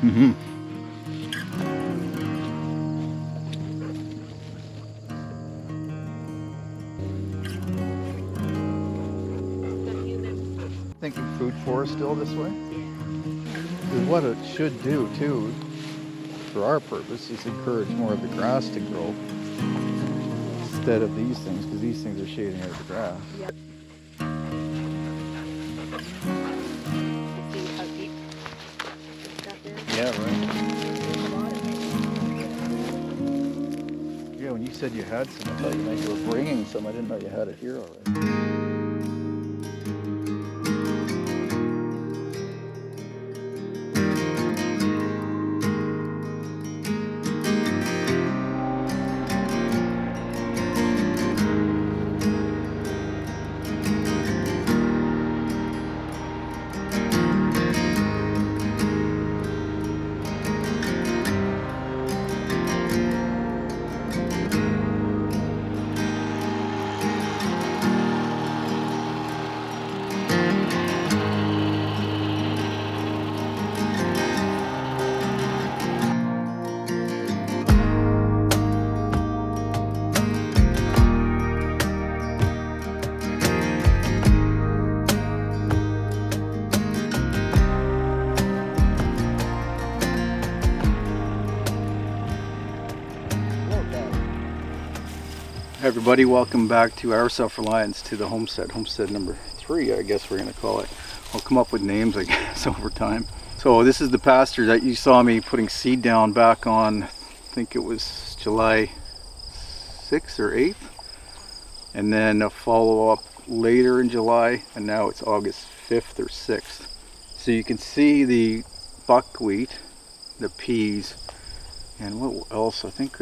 Mm-hmm. Thinking food forest still this way? Because what it should do too, for our purpose, is encourage more of the grass to grow instead of these things, because these things are shading out the grass. Yep. See how deep this stuff is? Yeah, right. There's a lot of it. Yeah, when you said you had some, I thought you meant you were bringing some. I didn't know you had it here already. Hi everybody, welcome back to our Self Reliance, to the Homestead. Homestead number 3, I guess we're going to call it. I'll come up with names, I guess, over time. So this is the pasture that you saw me putting seed down back on, I think it was July 6th or 8th. And then a follow-up later in July, and now it's August 5th or 6th. So you can see the buckwheat, the peas, and what else? I think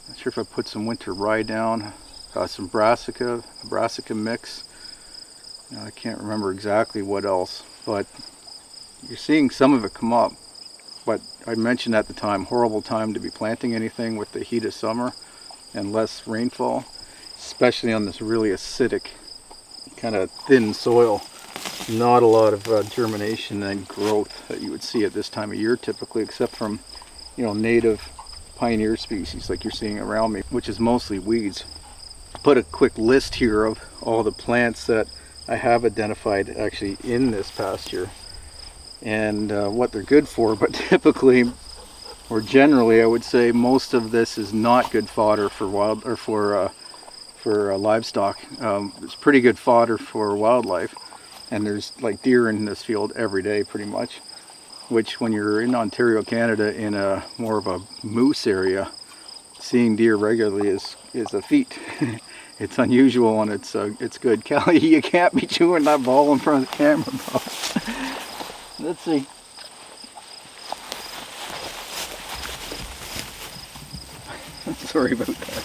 not sure if I put some winter rye down, some brassica mix. I can't remember exactly what else, but you're seeing some of it come up. But I mentioned at the time, horrible time to be planting anything with the heat of summer and less rainfall, especially on this really acidic, kind of thin soil. Not a lot of germination and growth that you would see at this time of year typically, except from, native pioneer species like you're seeing around me, which is mostly weeds. Put a quick list here of all the plants that I have identified actually in this pasture and what they're good for, but typically, or generally, I would say most of this is not good fodder for wild or for livestock. It's pretty good fodder for wildlife, and there's like deer in this field every day pretty much, which when you're in Ontario, Canada, in a more of a moose area, seeing deer regularly is a feat. It's unusual and it's good. Callie, you can't be chewing that ball in front of the camera, bro. Let's see. Sorry about that.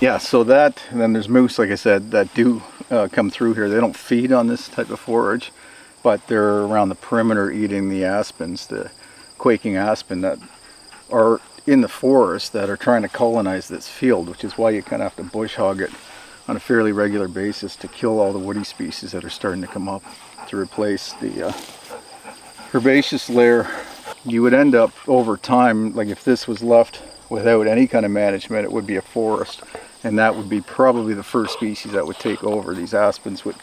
Yeah, so that, and then there's moose, like I said, that do come through here. They don't feed on this type of forage, but they're around the perimeter eating the aspens, the quaking aspen that are in the forest that are trying to colonize this field, which is why you kind of have to bush hog it on a fairly regular basis to kill all the woody species that are starting to come up to replace the herbaceous layer. You would end up over time, like if this was left without any kind of management, it would be a forest, and that would be probably the first species that would take over. These aspens would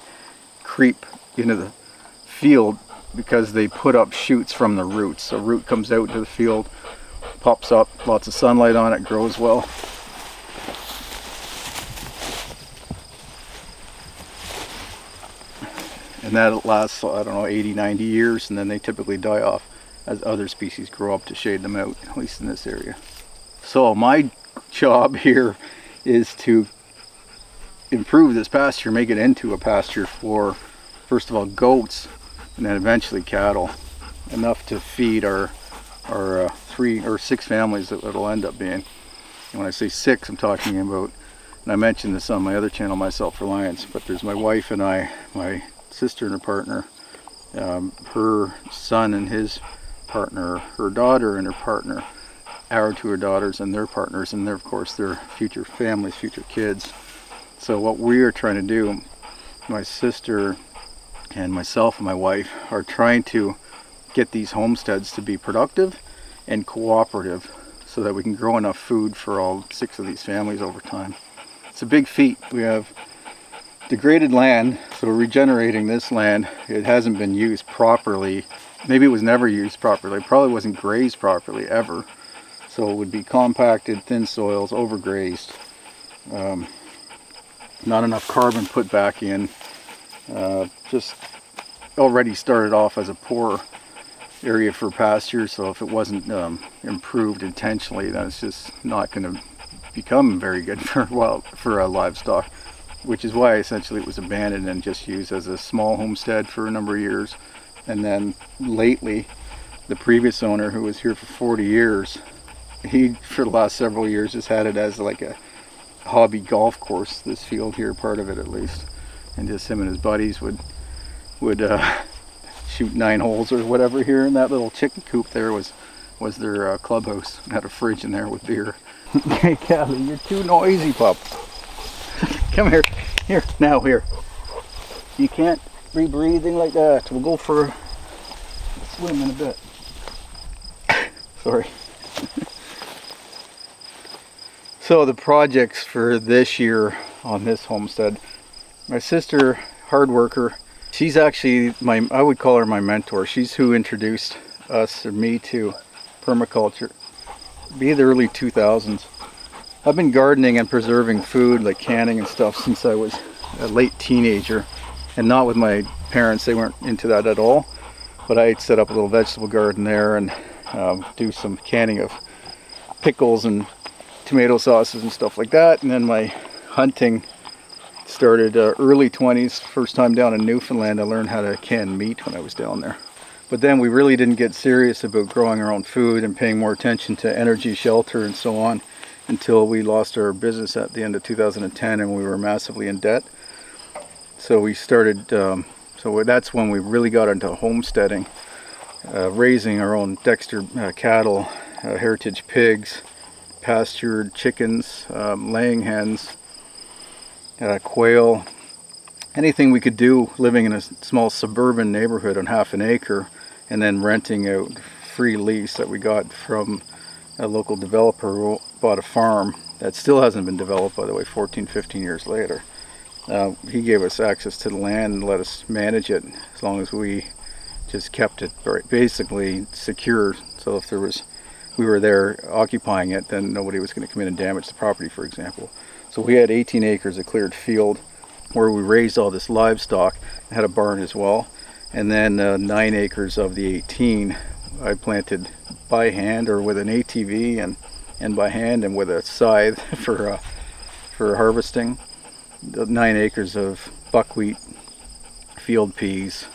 creep into the field because they put up shoots from the roots. So root comes out into the field, pops up, lots of sunlight on it, grows well. And that lasts, I don't know, 80, 90 years, and then they typically die off as other species grow up to shade them out, at least in this area. So my job here is to improve this pasture, make it into a pasture for, first of all, goats, and then eventually cattle, enough to feed our 3 or 6 families that it'll end up being. And when I say 6, I'm talking about, and I mentioned this on my other channel, my Self Reliance, but there's my wife and I, my sister and her partner, her son and his partner, her daughter and her partner, our 2 daughters and their partners, and they're, of course, their future families, future kids. So what we are trying to do, my sister and myself and my wife are trying to get these homesteads to be productive and cooperative so that we can grow enough food for all 6 of these families over time. It's a big feat. We have degraded land, so we're regenerating this land. It hasn't been used properly. Maybe it was never used properly. It probably wasn't grazed properly ever. So it would be compacted, thin soils, overgrazed. Not enough carbon put back in. Just already started off as a poor area for pasture, so if it wasn't improved intentionally, then it's just not going to become very good for livestock, which is why essentially it was abandoned and just used as a small homestead for a number of years. And then lately, the previous owner, who was here for 40 years, he for the last several years just had it as like a hobby golf course, this field here, part of it at least, and just him and his buddies would shoot 9 holes or whatever here, and that little chicken coop there was their clubhouse. Had a fridge in there with beer. Hey Callie, you're too noisy, pup. Come here. Here. You can't be breathing like that. We'll go for a swim in a bit. Sorry. So the projects for this year on this homestead, my sister, hard worker, she's actually I would call her my mentor. She's who introduced us, or me, to permaculture. Be the early 2000s. I've been gardening and preserving food, like canning and stuff, since I was a late teenager, and not with my parents. They weren't into that at all. But I set up a little vegetable garden there and do some canning of pickles and tomato sauces and stuff like that. And then my hunting started early 20s. First time down in Newfoundland, I learned how to can meat when I was down there. But then we really didn't get serious about growing our own food and paying more attention to energy, shelter, and so on until we lost our business at the end of 2010 and we were massively in debt. So we started, so that's when we really got into homesteading, raising our own Dexter cattle, heritage pigs, pastured chickens, laying hens, quail, anything we could do living in a small suburban neighborhood on half an acre, and then renting out free lease that we got from a local developer who bought a farm that still hasn't been developed, by the way, 15 years later. He gave us access to the land and let us manage it as long as we just kept it basically secure. So if we were there occupying it, then nobody was going to come in and damage the property, for example. So we had 18 acres of cleared field where we raised all this livestock, had a barn as well, and then 9 acres of the 18 I planted by hand or with an ATV and by hand and with a scythe for harvesting. 9 acres of buckwheat, field peas,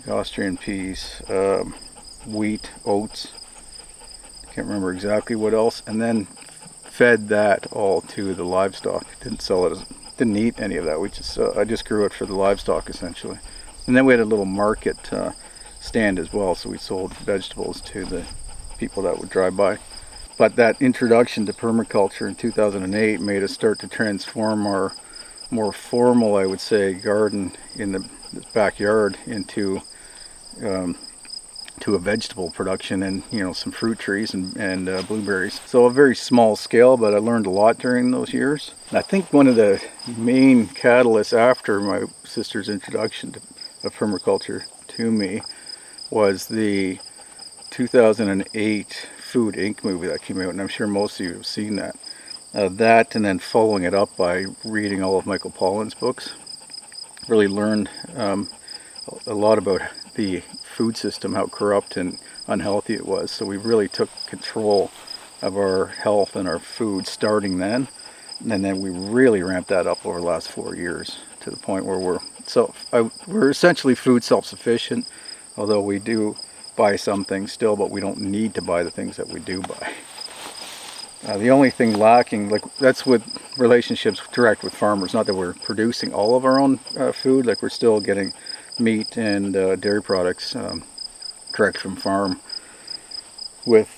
Austrian peas, wheat, oats, can't remember exactly what else, and then fed that all to the livestock. Didn't sell it, didn't eat any of that. I just grew it for the livestock essentially. And then we had a little market stand as well, so we sold vegetables to the people that would drive by. But that introduction to permaculture in 2008 made us start to transform our more formal, I would say, garden in the backyard into to a vegetable production and some fruit trees and blueberries. So a very small scale, but I learned a lot during those years. And I think one of the main catalysts after my sister's introduction of permaculture to me was the 2008 Food Inc. movie that came out, and I'm sure most of you have seen that. That, and then following it up by reading all of Michael Pollan's books. Really learned a lot about the food system, how corrupt and unhealthy it was. So we really took control of our health and our food starting then, and then we really ramped that up over the last 4 years to the point where we're essentially food self-sufficient, although we do buy some things still, but we don't need to buy the things that we do buy. The only thing lacking, that's with relationships direct with farmers, not that we're producing all of our own food, we're still getting meat and dairy products direct from farm with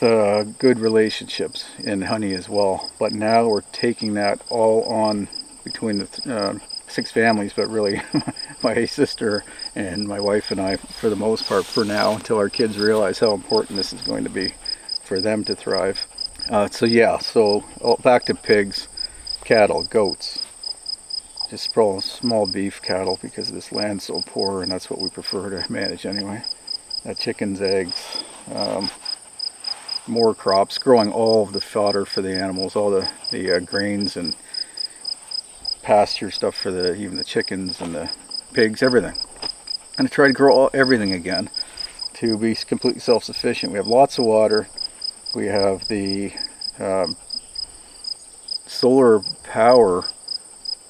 good relationships in honey as well. But now we're taking that all on between the 6 families, but really my sister and my wife and I, for the most part, for now, until our kids realize how important this is going to be for them to thrive. So back to pigs, cattle, goats. Just small beef cattle because this land's so poor, and that's what we prefer to manage anyway. Chickens, eggs, more crops, growing all of the fodder for the animals, all the grains and pasture stuff for even the chickens and the pigs, everything. And I try to grow everything again to be completely self-sufficient. We have lots of water. We have the solar power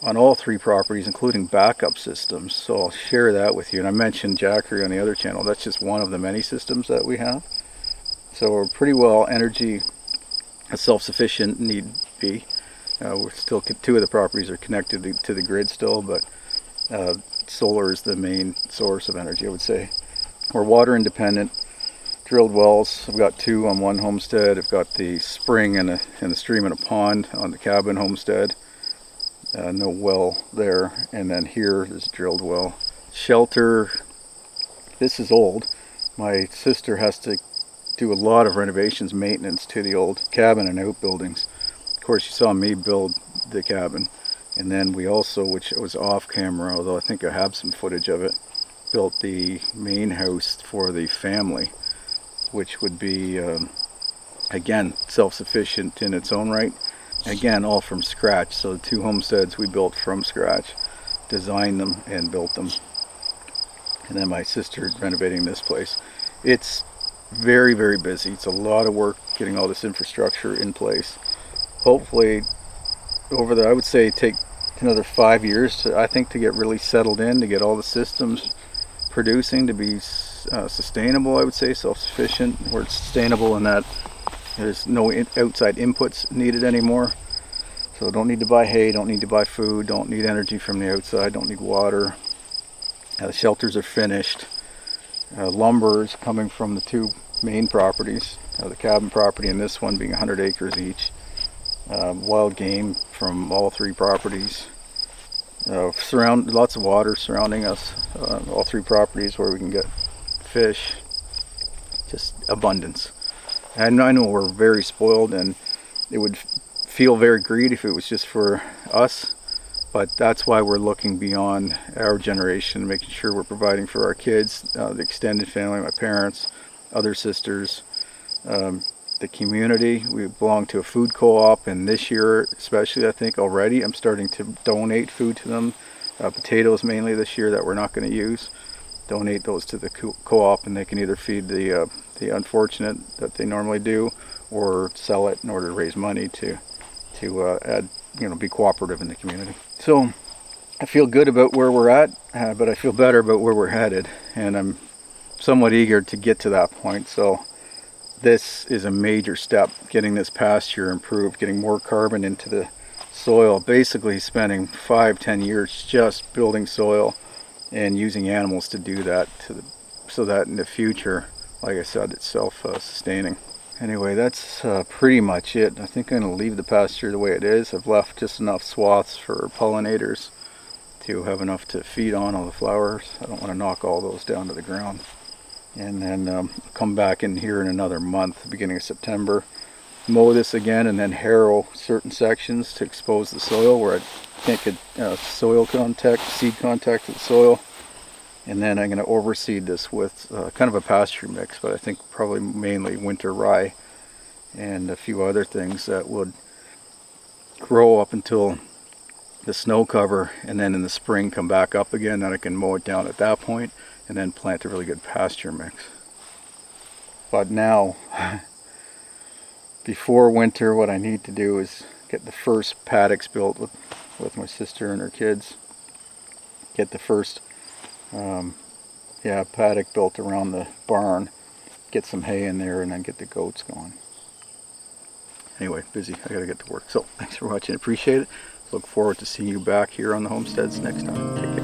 on all 3 properties, including backup systems. So I'll share that with you. And I mentioned Jackery on the other channel. That's just one of the many systems that we have. So we're pretty well energy self-sufficient need be. We're still 2 of the properties are connected to the grid still, but solar is the main source of energy, I would say. We're water independent. Drilled wells. I've got 2 on one homestead. I've got the spring and the stream and a pond on the cabin homestead. No well there. And then here is a drilled well. Shelter. This is old. My sister has to do a lot of renovations, maintenance to the old cabin and outbuildings. Of course, you saw me build the cabin. And then we also, which was off camera, although I think I have some footage of it, built the main house for the family, which would be, again, self-sufficient in its own right. Again, all from scratch. So the 2 homesteads we built from scratch, designed them and built them. And then my sister renovating this place. It's very, very busy. It's a lot of work getting all this infrastructure in place. Hopefully, I would say take another 5 years, to get really settled in, to get all the systems producing, to be sustainable, I would say, self-sufficient. We're sustainable in that there's no outside inputs needed anymore. So don't need to buy hay, don't need to buy food, don't need energy from the outside, don't need water. The shelters are finished. Lumber is coming from the 2 main properties, the cabin property and this one being 100 acres each. Wild game from all 3 properties. Lots of water surrounding us, all 3 properties where we can get fish. Just abundance. And I know we're very spoiled, and it would feel very greedy if it was just for us, but that's why we're looking beyond our generation, making sure we're providing for our kids, the extended family, my parents, other sisters, the community. We belong to a food co-op, and this year especially, I think already I'm starting to donate food to them, potatoes mainly this year that we're not going to use. Donate those to the co-op, and they can either feed the unfortunate that they normally do, or sell it in order to raise money to add, be cooperative in the community. So I feel good about where we're at, but I feel better about where we're headed, and I'm somewhat eager to get to that point. So this is a major step, getting this pasture improved, getting more carbon into the soil, basically spending 5-10 years just building soil and using animals to do that, so that in the future, like I said, it's self-sustaining. Anyway, that's pretty much it. I think I'm going to leave the pasture the way it is. I've left just enough swaths for pollinators to have enough to feed on all the flowers. I don't want to knock all those down to the ground. And then come back in here in another month, beginning of September, mow this again, and then harrow certain sections to expose the soil where I can't get soil contact, seed contact with the soil. And then I'm going to overseed this with kind of a pasture mix, but I think probably mainly winter rye and a few other things that would grow up until the snow cover, and then in the spring come back up again. Then I can mow it down at that point and then plant a really good pasture mix. But now, before winter, what I need to do is get the first paddocks built with my sister and her kids. Get the first paddock built around the barn, get some hay in there, and then get the goats going. Anyway, busy. I gotta get to work. So thanks for watching. Appreciate it. Look forward to seeing you back here on the Homesteads next time. Take care.